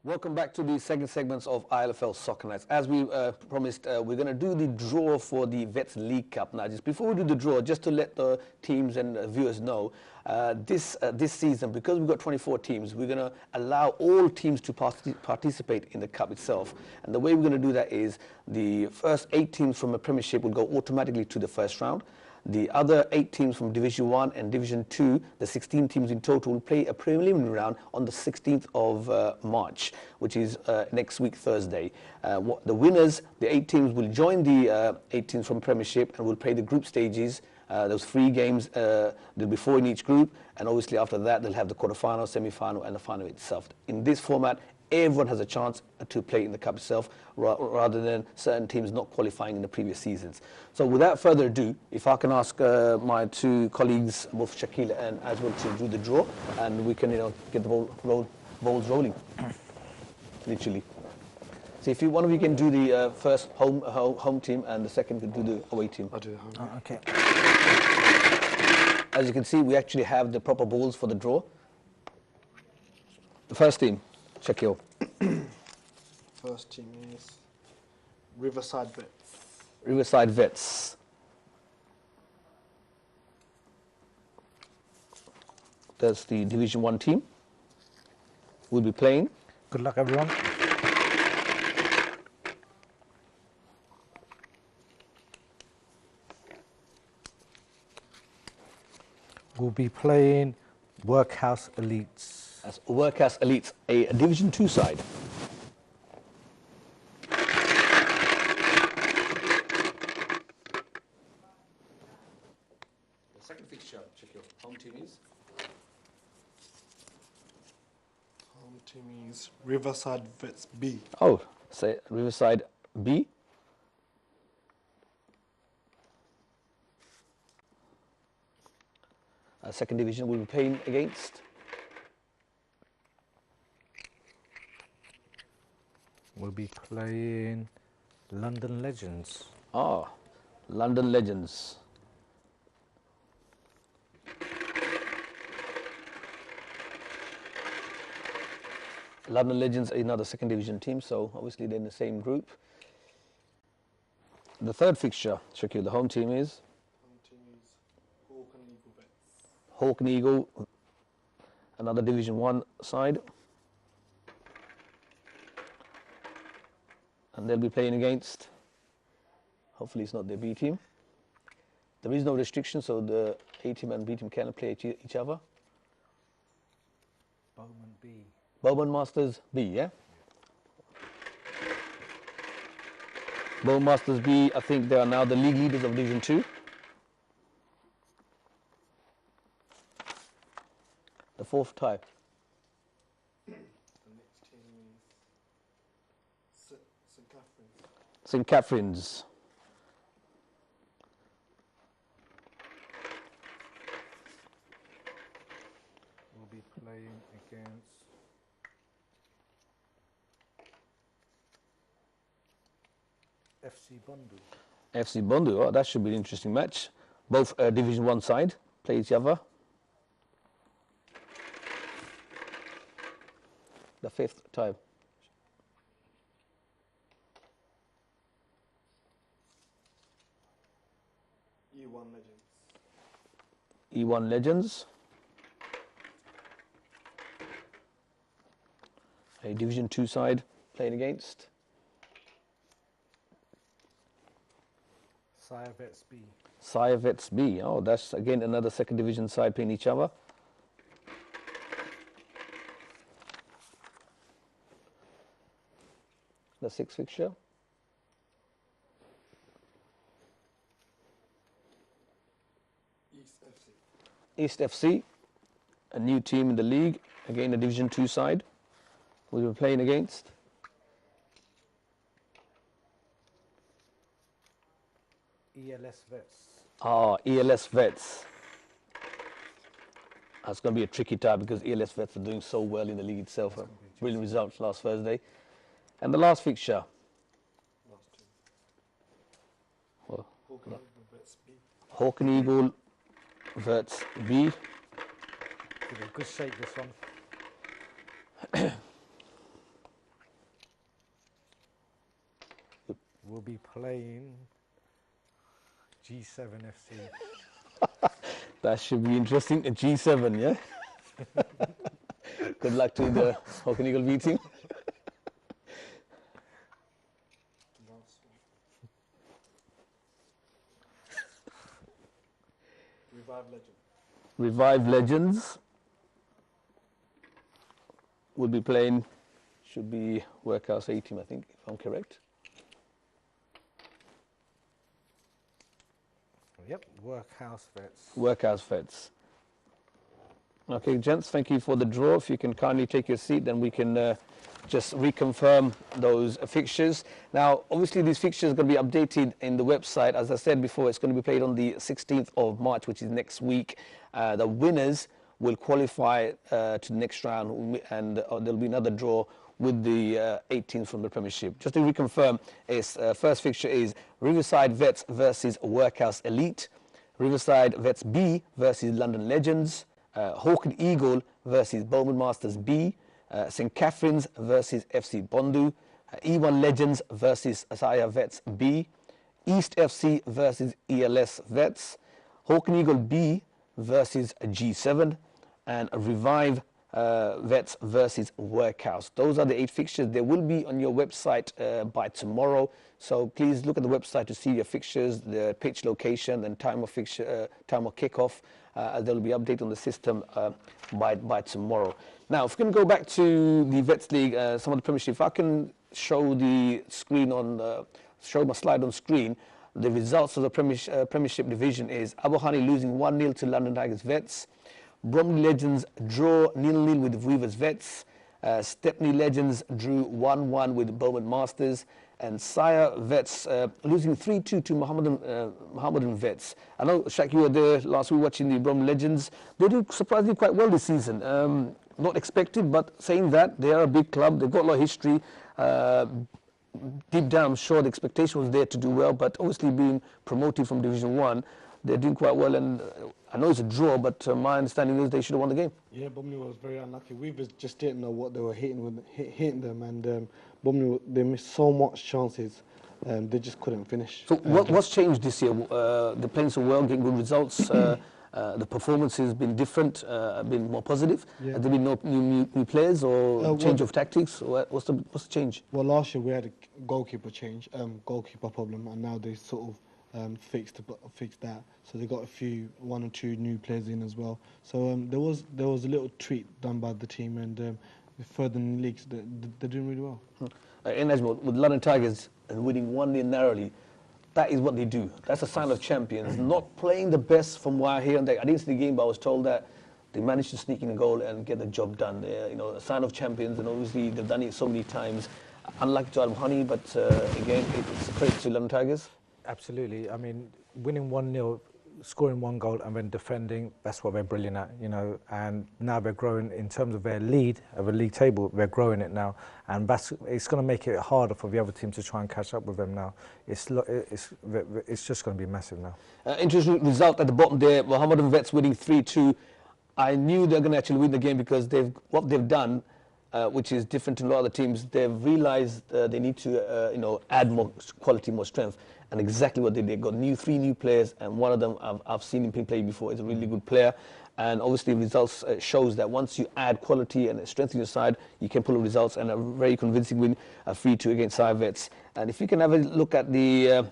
Welcome back to the second segments of ILFL Soccer Nights. As we promised, we're going to do the draw for the Vets League Cup. Now, just before we do the draw, just to let the teams and viewers know, this season, because we've got 24 teams, we're going to allow all teams to participate in the cup itself. And the way we're going to do that is the first 8 teams from a Premiership will go automatically to the first round. The other 8 teams from Division 1 and Division 2, the 16 teams in total, will play a preliminary round on the 16th of March, which is next week, Thursday. The winners, the 8 teams, will join the 8 teams from Premiership and will play the group stages. Those 3 games, there'll be 4 in each group, and obviously after that they'll have the quarterfinal, semi-final and the final itself. In this format, everyone has a chance to play in the cup itself, rather than certain teams not qualifying in the previous seasons. So without further ado, if I can ask my 2 colleagues, both Shakil and Azwal, to do the draw, and we can get the balls rolling, literally. So if one of you can do the first home team, and the second can do the away team. I'll do the home. Oh, okay. As you can see, we actually have the proper balls for the draw. The first team, Shakil. First team is Riverside Vets. Riverside Vets. That's the Division 1 team. We'll be playing. Good luck, everyone. We'll be playing Workhouse Elites. That's Workhouse Elites, a Division 2 side. The second fixture, check your home team is. Home team is Riverside Vets B. Oh, say Riverside B. Second division we'll be playing against. We'll be playing London Legends. Ah, London Legends. London Legends are another second division team, so obviously they're in the same group. The third fixture, Shakil, the home team is? Home team is Hawk and Eagle Vets. Hawk and Eagle, another Division 1 side. And they'll be playing against, hopefully it's not their B team. There is no restriction, so the A team and B team can play each other. Bowman B. Bowman Masters B, yeah? Bowman Masters B, I think they are now the league leaders of Division 2. The fourth tie. The next team is St. Catherine's. St. Catherine's. We'll be playing against FC Bundu. FC Bundu, oh, that should be an interesting match. Both Division 1 side play each other. The fifth tie. E1 Legends. E1 Legends. A Division 2 side playing against. Sire Vets B. Sire Vets B. Oh, that's again another second division side playing each other. The sixth fixture. East FC. East FC, a new team in the league, again a Division 2 side. We were playing against. ELS Vets. Ah, ELS Vets. That's going to be a tricky tie because ELS Vets are doing so well in the league itself. Brilliant results last Thursday. And the last fixture. Last two. Well, Hawk and Eagle Vets B. Hawk and Eagle Vets B. Give it a good shake, this one. will be playing G7 FC. That should be interesting. A G7, yeah? Good luck to the Hawken Eagle meeting. Revive Legend. Revive Legends will be playing, should be Workhouse A team, I think, if I'm correct. Yep, Workhouse Vets. Workhouse Vets. Okay, gents, thank you for the draw. If you can kindly take your seat, then we can just reconfirm those fixtures. Now, obviously, these fixtures are going to be updated in the website. As I said before, it's going to be played on the 16th of March, which is next week. The winners will qualify to the next round, and there'll be another draw with the 8 teams from the Premiership. Just to reconfirm, its first fixture is Riverside Vets versus Workhouse Elite, Riverside Vets B versus London Legends, Hawken Eagle versus Bowman Masters B, St Catherine's versus FC Bondu, E1 Legends versus Asaya Vets B, East FC versus ELS Vets, Hawken Eagle B versus G7, and Revive Vets versus Workhouse. Those are the 8 fixtures. They will be on your website by tomorrow. So please look at the website to see your fixtures, the pitch location, and time of fixture, time of kickoff. There will be update on the system by tomorrow. Now, if we can go back to the Vets League, some of the Premiership, if I can show the screen on, show my slide on screen, the results of the Premiership division is Abu Hani losing 1-0 to London Tigers Vets, Bromley Legends draw 0-0 with Weavers Vets, Stepney Legends drew 1-1 with Bowman Masters, and Sire Vets losing 3-2 to Mohammedan Vets. I know, Shaq, you were there last week watching the Bromley Legends. They did surprisingly quite well this season. Not expected, but saying that, they are a big club. They've got a lot of history. Deep down, I'm sure the expectation was there to do well, but obviously being promoted from Division 1, they're doing quite well, and I know it's a draw, but my understanding is they should have won the game. Yeah, Bromley was very unlucky. Weavers just didn't know what they were hitting them, and Bromley, they missed so much chances. They just couldn't finish. So what's changed this year? They're playing so well, getting good results. The performance has been different, been more positive. Yeah. Have there been no new players or change of tactics? What's the change? Well, last year we had a goalkeeper problem, and now they sort of fixed that. So they got one or two new players in as well. So there was a little treat done by the team, and further in the leagues, they're doing really well. In Najmul, with London Tigers and winning 1-0 narrowly, that is what they do. That's a sign of champions. Not playing the best from what I hear. I didn't see the game, but I was told that they managed to sneak in a goal and get the job done. A sign of champions, and obviously they've done it so many times. Unlucky to Al Mohani, but again, it's a credit to London Tigers. Absolutely. I mean, winning 1-0, scoring 1 goal and then defending, that's what they're brilliant at, and now they're growing in terms of their lead of a league table. They're growing it now, and it's going to make it harder for the other teams to try and catch up with them now. It's just going to be massive now. Interesting result at the bottom there. Mohammedan Vets winning 3-2. I knew they're going to actually win the game because what they've done, which is different to a lot of the teams. They've realised they need to add more quality, more strength. And exactly what they did. Got 3 new players, and one of them I've seen him play before. He's a really good player, and obviously results shows that once you add quality and strength in your side, you can pull results, and a very convincing win, 3-2 against Sire Vets. And if you can have a look at the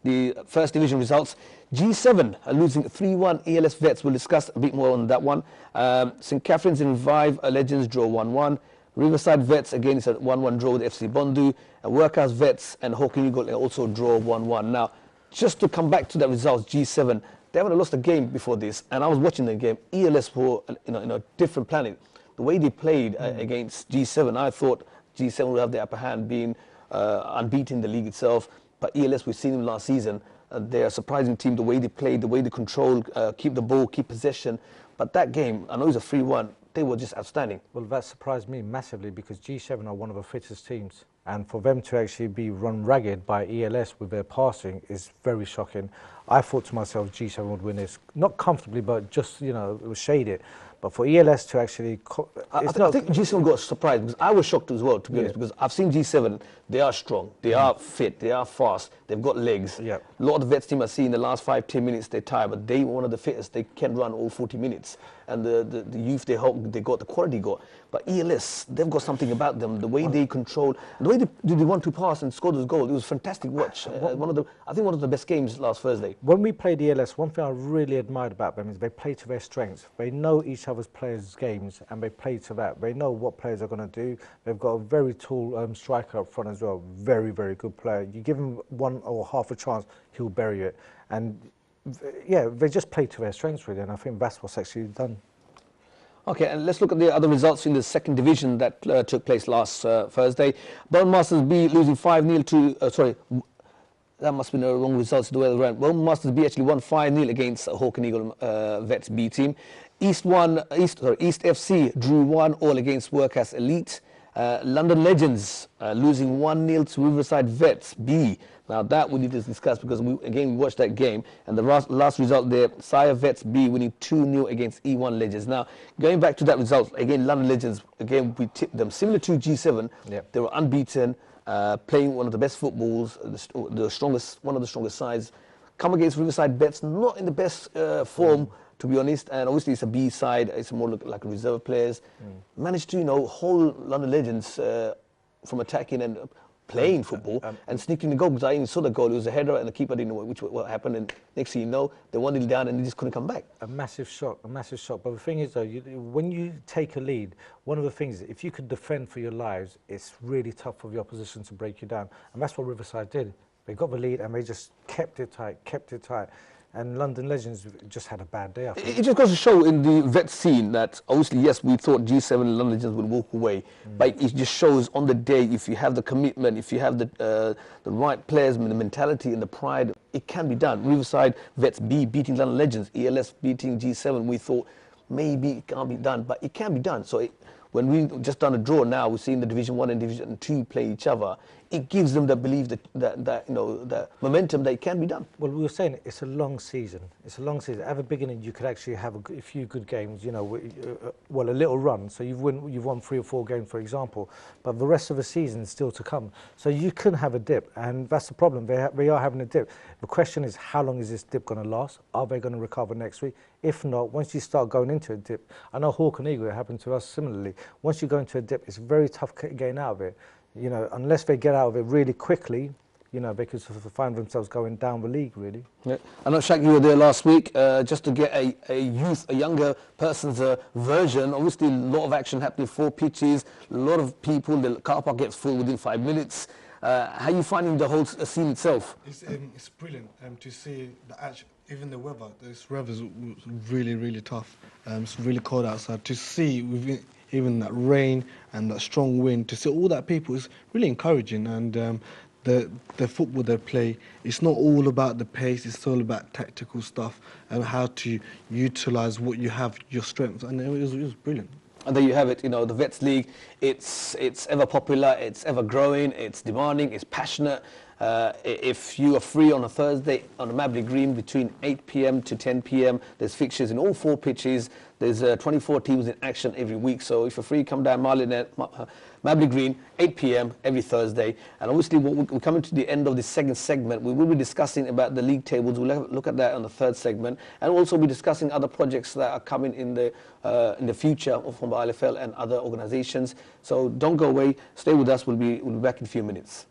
the first division results, G7 are losing 3-1 ELS Vets. We'll discuss a bit more on that one. St Catherine's and Revive Legends draw 1-1. Riverside Vets, again, it's a 1-1 draw with FC Bondu. Workhouse Vets and Hawken Eagle also draw 1-1. Now, just to come back to the results, G7, they haven't lost a game before this, and I was watching the game. ELS were in a different planet. The way they played against G7, I thought G7 would have the upper hand, being unbeaten in the league itself. But ELS, we've seen them last season. They're a surprising team, the way they played, the way they control, keep the ball, keep possession. But that game, I know it's a 3-1, they were just outstanding. Well, that surprised me massively because G7 are one of the fittest teams And for them to actually be run ragged by ELS with their passing is very shocking. I thought to myself G7 would win this, not comfortably, but just, you know, it was shaded. But for ELS to actually... I think G7 got surprised, because I was shocked as well, to be honest, because I've seen G7, they are strong, they are fit, they are fast, they've got legs. Yeah. A lot of the vets team I see in the last 5-10 minutes, they're tired, but they one of the fittest, they can run all 40 minutes. And the youth they got, the quality got. But ELS, they've got something about them, the way they control, the way they want to pass and score those goals. It was fantastic watch. I think one of the best games last Thursday. When we played ELS, one thing I really admired about them is they play to their strengths. They know each other's players' games, and they play to that. They know what players are going to do. They've got a very tall striker up front as well. Very, very good player. You give him one or half a chance, he'll bury it. And yeah, they just play to their strengths really, and I think that's what's actually done. Okay, and let's look at the other results in the second division that took place last Thursday. Masters B losing 5-0 to, sorry, that must have been the wrong results the way around. Masters B actually won 5-0 against Hawk and Eagle Vets B team. East FC drew 1-1 against Workers Elite. London Legends losing 1-0 to Riverside Vets B. Now that we need to discuss, because we watched that game, and the last result there, Sire Vets B winning 2-0 against E1 Legends. Now going back to that result, again London Legends, again we tipped them similar to G7. Yep. They were unbeaten, playing one of the best footballs, the strongest, one of the strongest sides. Come against Riverside Vets, not in the best form, to be honest, and obviously it's a B side, it's more like reserve players. Managed to, you know, hold London Legends from attacking and playing football and sneaking the goal, because I even saw the goal. It was a header and the keeper didn't know what happened, and next thing you know, they 1-0 down and they just couldn't come back. A massive shock, a massive shock. But the thing is though, when you take a lead, one of the things, if you could defend for your lives, it's really tough for the opposition to break you down. And that's what Riverside did. They got the lead and they just kept it tight, And London Legends just had a bad day. It just goes to show in the vet scene that obviously, yes, we thought G7 and London Legends would walk away, but it just shows on the day, if you have the commitment, if you have the right players, the mentality and the pride, it can be done. Riverside Vets B beating London Legends, ELS beating G7, we thought maybe it can't be done, but it can be done. So when we just done a draw now, we're seeing the Division 1 and Division 2 play each other. It gives them the belief that you know, the momentum that it can be done. Well, we were saying it's a long season. It's a long season. At the beginning, you could actually have a few good games. You know, well, a little run. So you've won 3 or 4 games, for example. But the rest of the season is still to come. So you can have a dip, and that's the problem. They are having a dip. The question is, how long is this dip going to last? Are they going to recover next week? If not, once you start going into a dip, I know Hawk and Eagle, it happened to us similarly. Once you go into a dip, it's very tough getting out of it. You know, unless they get out of it really quickly, you know, they could find themselves going down the league, really. Yeah. I know, Shaq, you were there last week, just to get a younger person's version. Obviously, a lot of action happening, 4 pitches, a lot of people, the car park gets full within 5 minutes. How are you finding the whole scene itself? It's brilliant to see the action, even the weather. This weather is really, really tough. It's really cold outside. To see even that rain and that strong wind, to see all that people is really encouraging. And the football they play, it's not all about the pace, it's all about tactical stuff and how to utilise what you have, your strengths, and it was brilliant. And there you have it, you know, the Vets League, it's ever popular, it's ever growing, it's demanding, it's passionate. If you are free on a Thursday on a Mabley Green between 8 p.m. to 10 p.m, there's fixtures in all 4 pitches. There's 24 teams in action every week. So if you're free, come down Mabley Green, 8 p.m. every Thursday. And obviously, we're coming to the end of the second segment. We will be discussing about the league tables. We'll look at that on the third segment, and we'll also be discussing other projects that are coming in the future from the ILFL and other organisations. So don't go away. Stay with us. We'll be back in a few minutes.